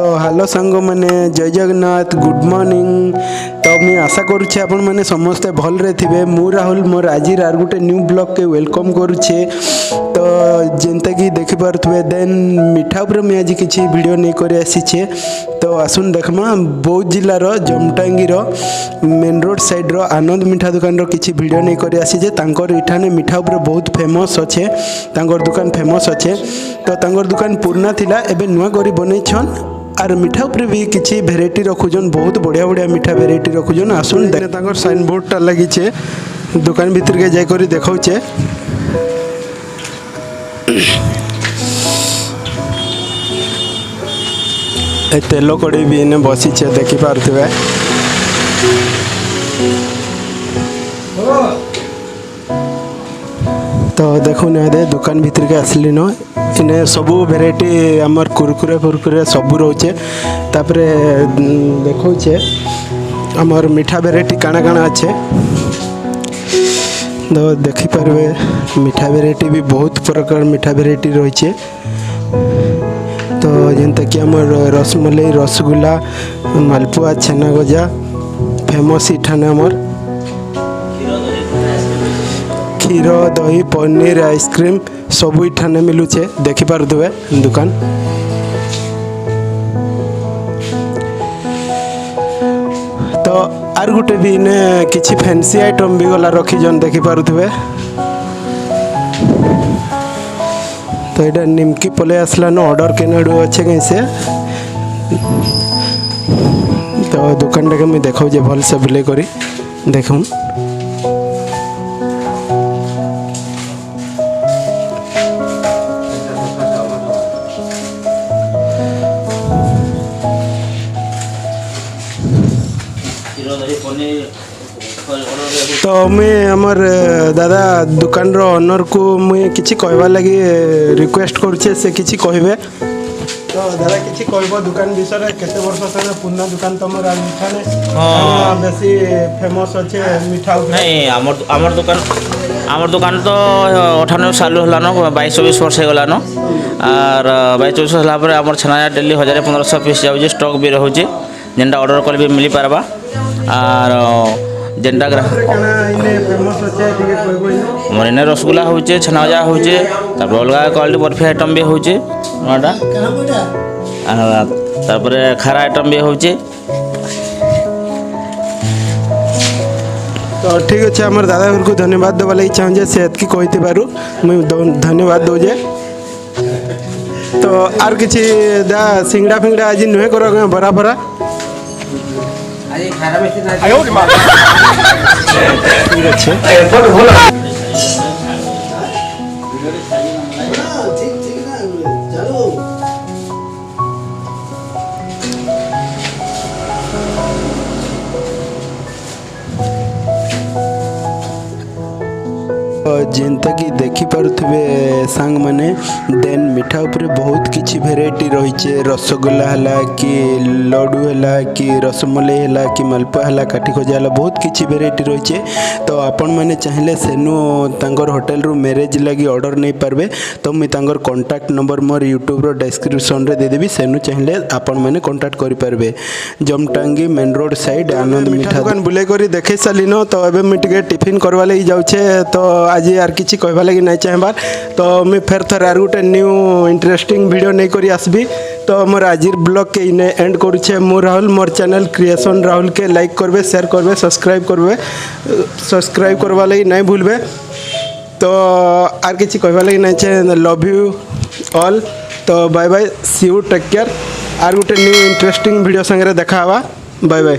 तो हेलो सांग मैंने जय जगन्नाथ गुड मॉर्निंग। तो मुझे आशा करुच्छे आपण मैंने समस्ते भलरे थे। मु राहुल मोर आज आर गोटे न्यू ब्लॉग के वेलकम करुच्छे। तो जेनता कि देखिपे देन मिठा उपर मुझे आज किसी वीडियो नहीं कर आसीछे। तो आसुन देखमा बौद्ध जिलार जमटांगीर मेन रोड साइड रो आनंद मिठा दुकान रो किसी वीडियो नहीं कर आसीछे। तांकर इठाने मिठा उपर बहुत फेमस अच्छे, तांकर दुकान फेमस अच्छे। तो तांकर दुकान पुराना थिला एबे नुआ करी बनैछन आर मिठा उपर भी किसी भेराइटी रखुछन, बहुत बढ़िया बढ़िया मिठा भेराइटी रखुछन। आसुन देने तांकर साइन बोर्ड टा लगिछे, दुकान भीतर के जाय करी देखाउछे। तेल कड़ी भी इन्हें बसीचे देखी पारे। तो देखो दे दुकान भीतर के आसली न इन्हें सबू भेराइटी आमर कुरकुरे फुरकुरे सबू रोचे। तापरे देखौचे आमर मिठा भेराइटी काना काना अच्छे। तो देखी पारे मिठा भेराइटी भी बहुत प्रकार मिठा भेराइटी रही। तो जेनता कि आमर रसमलाई रसगुल्ला मालपुआ छेना गजा फेमस इठाने आमर क्षीर दही पनीर आइसक्रीम सब इठाने मिलूचे देखी पारे दुकान। तो आर गुटे भी इने किसी फैंसी आइटम भी गला रखी देखी पारे। तो ये निमकी पले आसला न ऑर्डर के अच्छे कहीं से। तो दुकान टाके मुझे देखा भल से बुले करी देखूँ। तो मुझे आमर दादा दुकान रो ओनर को मुझे किसी कहवा लगी रिक्वेस्ट करुचे से किसी कहबे। तो दादा किसी कहबो दुकान विषय केते वर्ष से पुराना दुकान तुमर आज मिठा ने बेसी फेमस अच्छे मिठा नहीं आमर दुकान तो 98 साल हलान 22-24 वर्ष हो गलान। और 22-24 होला पर आमर छना डेली 1000-1500 पीस जाउजे स्टॉक भी रहउजे जेनटा ऑर्डर कल भी मिली पारबा। और जेनटा मोर इने रसगुल्ला होचे छना गजा होचे तापर अलगा क्वालिटी बर्फी आइटम भी होचे नोटा तापर खारा आइटम भी होचे। तो ठीक अच्छे आमर दादा को धन्यवाद देवा लगी चाहूँजे से एतकी कही मुझे धन्यवाद दूजे। तो आर किसी दा सिंगड़ा फिंगड़ा आज नुहे करो बरा बरा ठीक अच्छे। जेनता कि देखी पारे सांग माने देन मिठा उपरे बहुत किछि भेराइटी रही। रसगुल्ला है कि लड्डू है कि रसमलाई है कि मालपुआ है काठी खजा है बहुत किछि भेराइटी रही। तो आपण मैंने चाहिए सेनु तांकर होटल रू मैरेज लगी ऑर्डर नहीं पारबे। तो मुझे तांकर कॉन्टैक्ट नंबर मोर यूट्यूब रो डिस्क्रिप्शन रे दे देबी सेनु चाहिए आपण मैंने कॉन्टैक्ट करि पारबे। जमटांगी मेन रोड साइड आनंद मिठा दुकान बुले करी देखे सालिनो। तो एबे मैं टिके टिफिन करवा लगी जाउछे। तो आज यार किसी कहवा लगी नहीं चाहबार। तो मैं फेर थर आर गोटे न्यू इंटरेस्टिंग वीडियो नहीं करी आसबी। तो मोर आज ब्लॉग के इने एंड करुछे। मु राहुल मोर चैनल क्रिएशन राहुल के लाइक करबे शेयर करबे सब्सक्राइब करवा लगी नहीं भूलबे। तो आर किसी कहवा लगी नहीं चाहे लव यू ऑल। तो bye bye see you take care. आर गोटे न्यू इंटरेस्टिंग वीडियो संगे देखा बाय बाय।